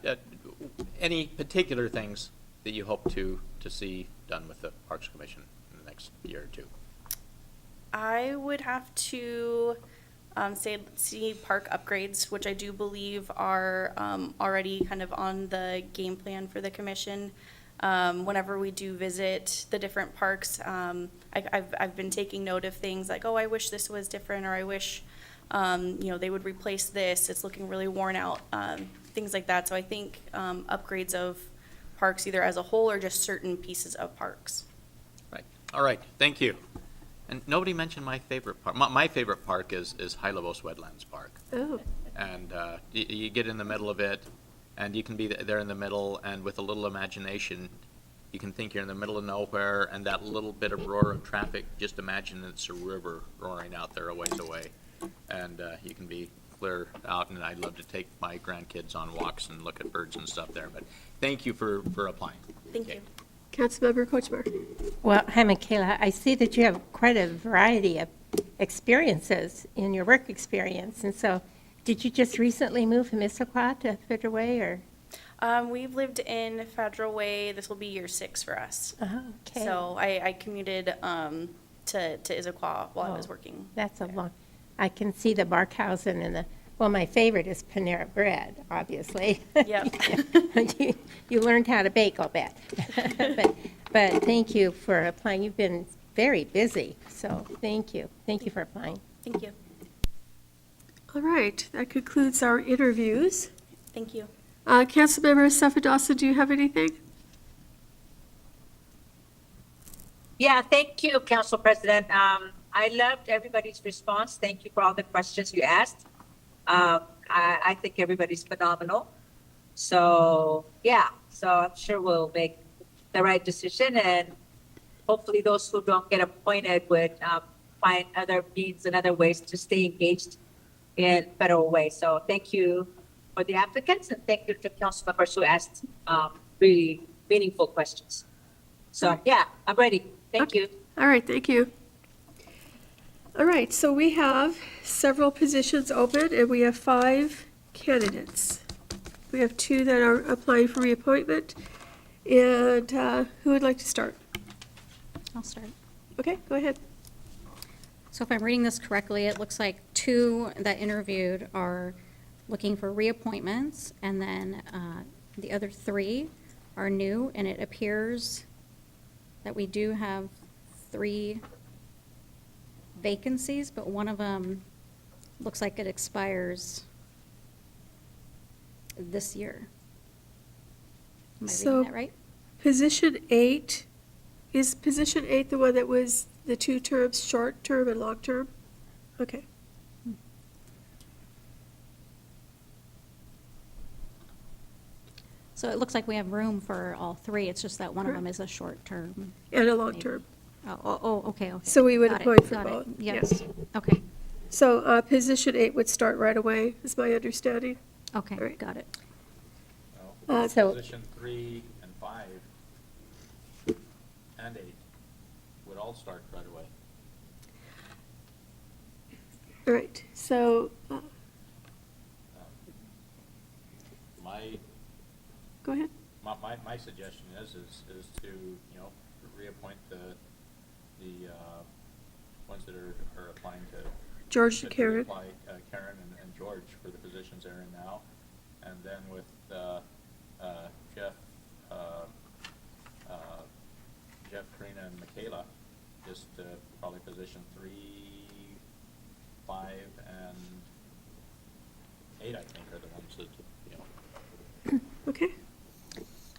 any particular things that you hope to see done with the Parks Commission in the next year or two? I would have to see park upgrades, which I do believe are already kind of on the game plan for the commission. Whenever we do visit the different parks, I've been taking note of things like, oh, I wish this was different, or I wish they would replace this. It's looking really worn out. Things like that. So I think upgrades of parks, either as a whole or just certain pieces of parks. Right. All right. Thank you. And nobody mentioned my favorite park. My favorite park is High-Levos Wetlands Park. Oh, And you get in the middle of it, and you can be there in the middle, and with a little imagination, you can think you're in the middle of nowhere, and that little bit of roar of traffic, just imagine it's a river roaring out there a ways away. And you can be clear out, and I'd love to take my grandkids on walks and look at birds and stuff there. But thank you for applying. Thank Okay. you. Councilmember Kochmar. Well, hi, Michaela. I see that you have quite a variety of experiences in your work experience. And so, did you just recently move from Issaquah to Federal Way, or? We've lived in Federal Way. This will be year 6 for us. Oh, okay. So I commuted to Issaquah while I was working. That's a long, I can see the Barkhausen and the, well, my favorite is Panera Bread, obviously. Yep. You learned how to bake, I'll bet. But thank you for applying. You've been very busy, so thank you. Thank you for applying. Thank you. All right, that concludes our interviews. Thank you. Councilmember Safadosa, do you have anything? Yeah, thank you, Council President. I loved everybody's response. Thank you for all the questions you asked. I think everybody's phenomenal. So, yeah, so I'm sure we'll make the right decision, and hopefully those who don't get appointed would find other means and other ways to stay engaged in Federal Way. So thank you for the applicants, and thank you to council members who asked really meaningful questions. So, yeah, I'm ready. Thank you. All right, thank you. All right, so we have several positions open, and we have 5 candidates. We have 2 that are applying for reappointment, and who would like to start? I'll start. Okay, go ahead. So if I'm reading this correctly, it looks like 2 that interviewed are looking for reappointments, and then the other 3 are new, and it appears that we do have 3 vacancies, but one of them looks like it expires this year. Am I So- reading that right? Position 8, is position 8 the one that was the 2 terms, short term and long term? Okay. So it looks like we have room for all 3, it's just that one of them is a short term. And a long Maybe. term. Okay. So we would Got it, appoint for got it. both, Yep. yes. Okay, So position 8 would start right away, is my understanding. okay, All right. got it. So- Position 3 and 5 and 8 would all start right away. All right, so, My go ahead. My suggestion is to, reappoint the ones that are applying to. George to Karen. apply, Karen and George for the positions they're in now. And then with Jeff, Karina, and Michaela, just probably position 3, 5, and 8, I think, are the ones that,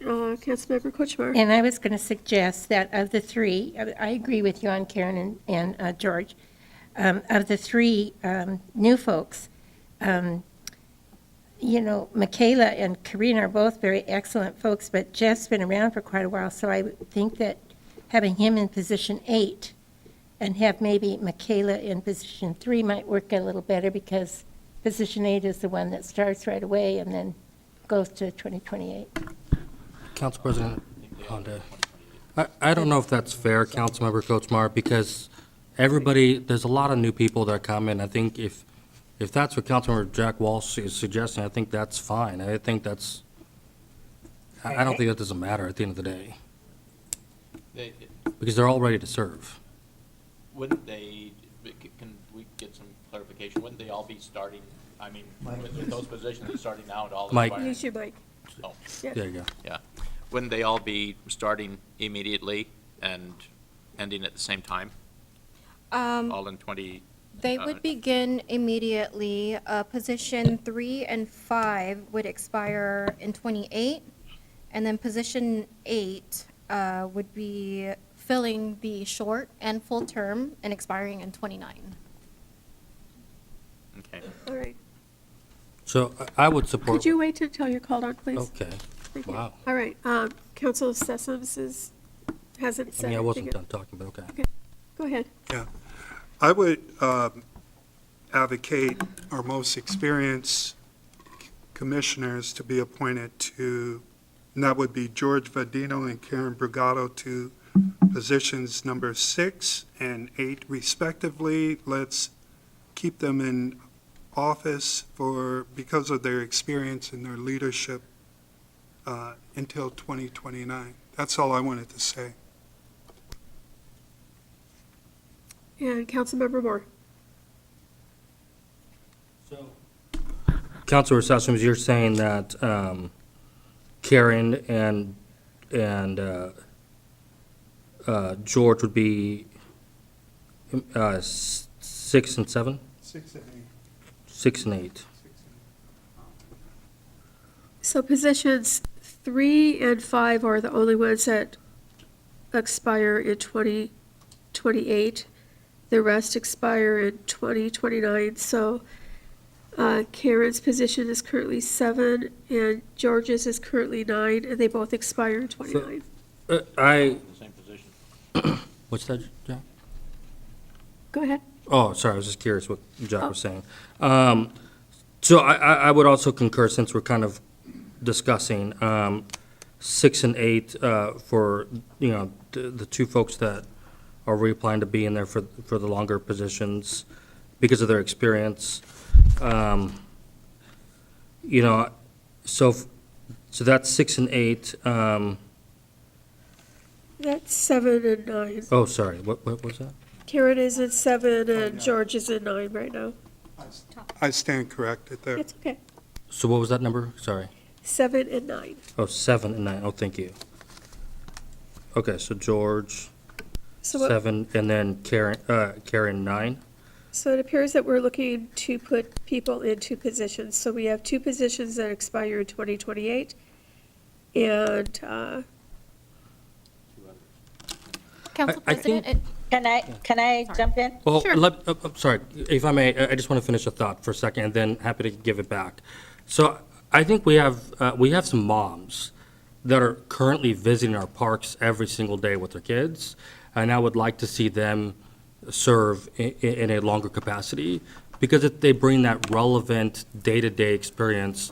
Councilmember Kuchma. And I was going to suggest that of the three, I agree with you on Karen and George, of the three new folks, you know, Michaela and Karina are both very excellent folks, but Jeff's been around for quite a while, so I would think that having him in position 8 and have maybe Michaela in position 3 might work a little better, because position 8 is the one that starts right away and then goes to 2028. Council President Honda, I don't know if that's fair, Councilmember Kochmar, because everybody, there's a lot of new people that come in. I think if that's what Councilmember Jack Walsh is suggesting, I think that's fine. I think that's, I don't think that doesn't matter at the end of the day, They, because they're all ready to serve. wouldn't they, can we get some clarification? Wouldn't they all be starting, I mean, with those positions starting now and all Mike. expiring? Use your mic. Oh, Yeah. There you go. yeah. Wouldn't they all be starting immediately and ending at the same time? All in 20? They would begin immediately. Position 3 and 5 would expire in '28, and then position 8 would be filling the short and full term and expiring in '29. Okay. All right. So I would support. Could you wait until you're called on, please? Okay. Thank you. Wow. All right, Council Sessoms hasn't I said mean, I wasn't anything. done talking, but okay. Go ahead. I would advocate our most experienced commissioners to be appointed to, and that would be George Vadino and Karen Brugado, to positions number 6 and 8 respectively. Let's keep them in office because of their experience and their leadership until 2029. That's all I wanted to say. And Councilmember Moore. So, Councilor Sessoms, you're saying that Karen and George would be 6 and 7? 6 and 8. 6 and 8. So positions 3 and 5 are the only ones that expire in 2028. The rest expire in 2029. So Karen's position is currently 7, and George's is currently 9, and they both expire in 29. In the same position. What's that, Jack? Go ahead. Oh, sorry, I was just curious what Jack was saying. So I would also concur, since we're kind of discussing 6 and 8 for, you know, the two folks that are reapplying to be in there for the longer positions because of their experience. You know, so that's 6 and 8. That's 7 and 9. Oh, sorry, what was that? Karen is at 7 and George is at 9 right now. I stand corrected there. It's okay. So what was that number? Sorry. 7 and 9. Oh, 7 and 9. Oh, thank you. Okay, so George, So what, 7, and then Karen, 9. so it appears that we're looking to put people into positions. So we have 2 positions that expire in 2028. And Council I think- President, Can I jump in? Well, Sure. sorry, if I may, I just want to finish a thought for a second, and then happy to give it back. So I think we have some moms that are currently visiting our parks every single day with their kids, and I would like to see them serve in a longer capacity, because they bring that relevant day-to-day experience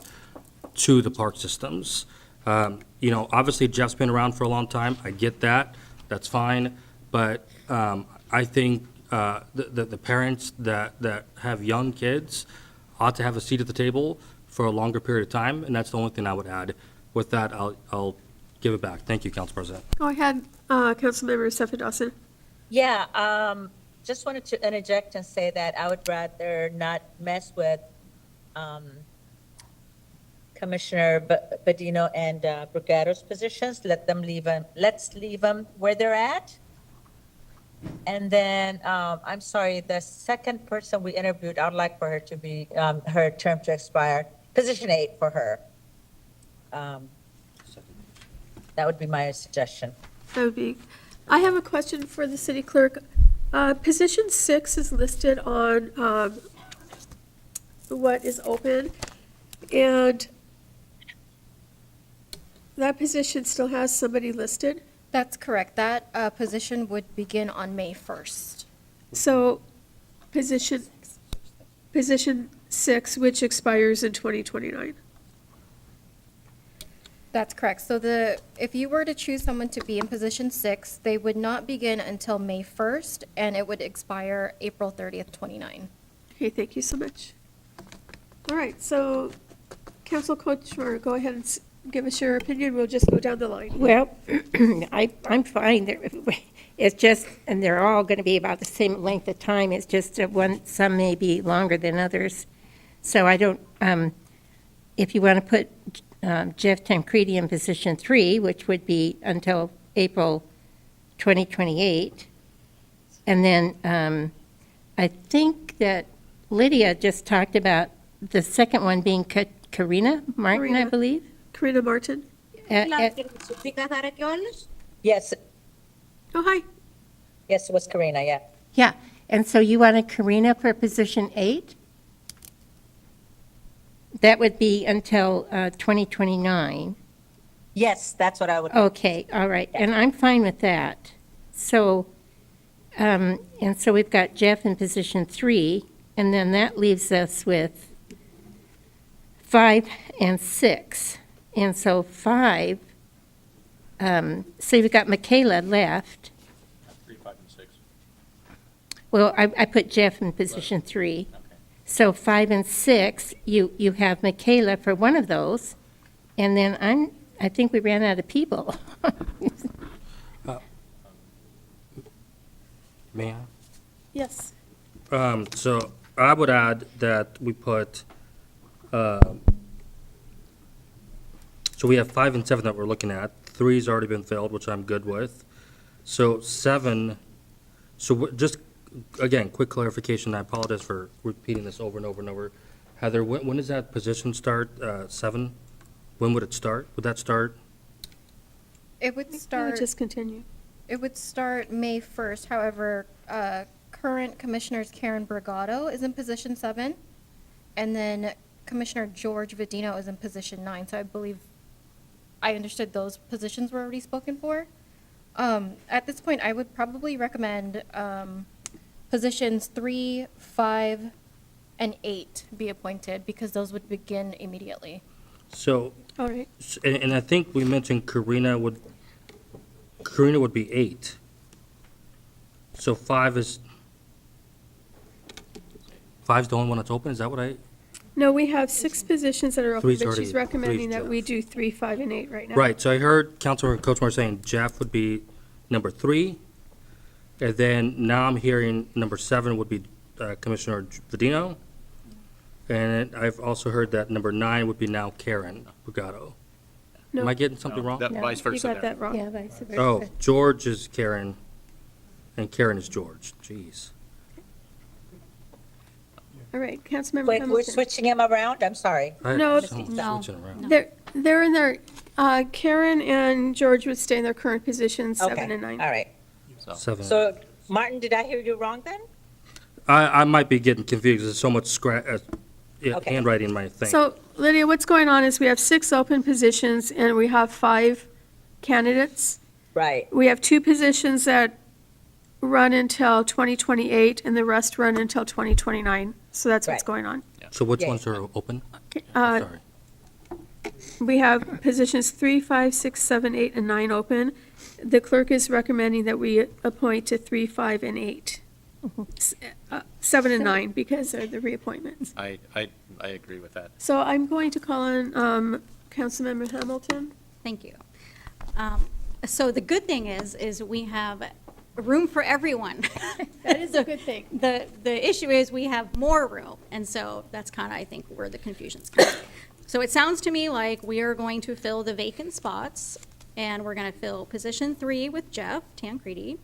to the park systems. You know, obviously Jeff's been around for a long time, I get that, that's fine, but I think the parents that have young kids ought to have a seat at the table for a longer period of time, and that's the only thing I would add. With that, I'll give it back. Thank you, Council President. go ahead, Councilmember Stephen Dawson. Yeah, just wanted to interject and say that I would rather not mess with Commissioner Badino and Brugado's positions. Let's leave them where they're at. And then, I'm sorry, the second person we interviewed, I would like for her to be, her term to expire, position 8 for her. That would be my suggestion. That would be, I have a question for the city clerk. Position 6 is listed on what is open, and that position still has somebody listed. That's correct. That position would begin on May 1st. So, position 6, which expires in 2029. That's correct. So if you were to choose someone to be in position 6, they would not begin until May 1st, and it would expire April 30th, 29. Okay, thank you so much. All right, so Council Coachmer, go ahead and give us your opinion. We'll just go down the line. Well, I'm fine. It's just, and they're all going to be about the same length of time. It's just that some may be longer than others. So I don't, if you want to put Jeff Tancredi in position 3, which would be until April 2028. And then I think that Lydia just talked about the second one being Karina Martin, I believe. Karina Martin. Yes, Oh, hi. yes, it was Karina, yeah. Yeah, and so you wanted Karina for position 8? That would be until 2029. Yes, that's what I would. Okay, all right, and I'm fine with that. So, and so we've got Jeff in position 3, and then that leaves us with 5 and 6. And so 5, so you've got Michaela left. 3, 5, and 6. Well, I put Jeff in position 3. Okay. So 5 and 6, you have Michaela for one of those, and then I think we ran out of people. May I? Yes. So I would add that we put, so we have 5 and 7 that we're looking at. 3's already been filled, which I'm good with. So 7, just, again, quick clarification, I apologize for repeating this over and over and over. Heather, when does that position start, 7? When would it start? Would that start? It would I would start. just continue. It would start May 1st. However, current Commissioners Karen Brigado is in position 7, and then Commissioner George Vidino is in position 9. So I believe, I understood those positions were already spoken for. At this point, I would probably recommend positions 3, 5, and 8 be appointed, because those would begin immediately. So, All right. and I think we mentioned Karina would be 8. So 5's the only one that's open, is that what I? No, we have 6 positions that are open, 3's but already- she's recommending 3's that we Jeff. do 3, 5, and 8 right now. Right, so I heard Councilor Coachmar saying Jeff would be number 3, and then now I'm hearing number 7 would be Commissioner Vidino, and I've also heard that number 9 would be now Karen Brigado. Am No, I getting something wrong? No. Vice you versa got there. that wrong. Yeah, vice versa. Oh, George is Karen, and Karen is George, jeez. All right, Councilmember Wait, we're Hamilton. switching him around? I'm sorry. No, I'm No. switching around. They're in their, Karen and George would stay in their current positions, 7 Okay, and 9. all right. 7. So, Martin, did I hear you wrong then? I might be getting confused, there's so much Okay. handwriting in my thing. So Lydia, what's going on is we have 6 open positions and we have 5 candidates. Right. We have 2 positions that run until 2028 and the rest run until 2029. So that's what's Right. going on. So which Yeah. ones are open? Uh, Sorry. We have positions 3, 5, 6, 7, 8, and 9 open. The clerk is recommending that we appoint to 3, 5, and 8. 7 and 9 because they're the reappointments. I agree with that. So I'm going to call on Councilmember Hamilton. Thank you. So the good thing is we have room for everyone. That is a good thing. The issue is we have more room, and so that's kind of, I think, where the confusion's coming. So it sounds to me like we are going to fill the vacant spots, and we're going to fill position 3 with Jeff Tancredi,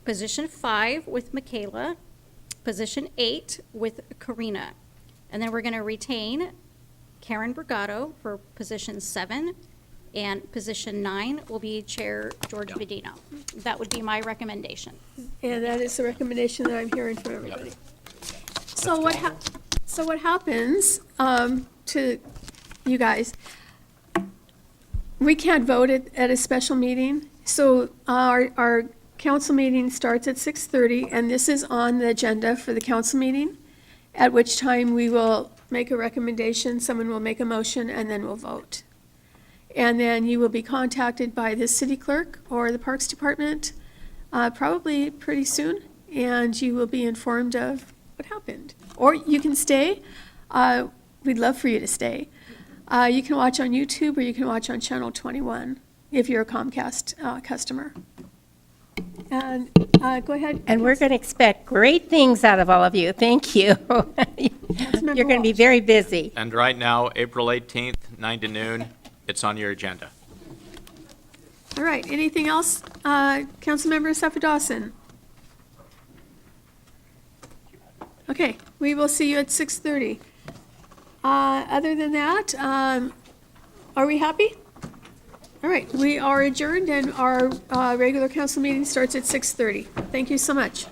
position 5 with Michaela, position 8 with Karina, and then we're going to retain Karen Brigado for position 7, and position 9 will be Chair George Bedino. That would be my recommendation. And that is the recommendation that I'm hearing from everybody. So what happens to you guys? We can't vote at a special meeting, so our council meeting starts at 6:30, and this is on the agenda for the council meeting, at which time we will make a recommendation, someone will make a motion, and then we'll vote. And then you will be contacted by the city clerk or the Parks Department, probably pretty soon, and you will be informed of what happened. Or you can stay. We'd love for you to stay. You can watch on YouTube or you can watch on Channel 21 if you're a Comcast customer. And go ahead. And we're going to expect great things out of all of you. Thank you. You're going to be very busy. And right now, April 18th, 9 to noon, it's on your agenda. All right, anything else? Councilmember Seffa Dawson? Okay, we will see you at 6:30. Other than that, are we happy? All right, we are adjourned and our regular council meeting starts at 6:30. Thank you so much.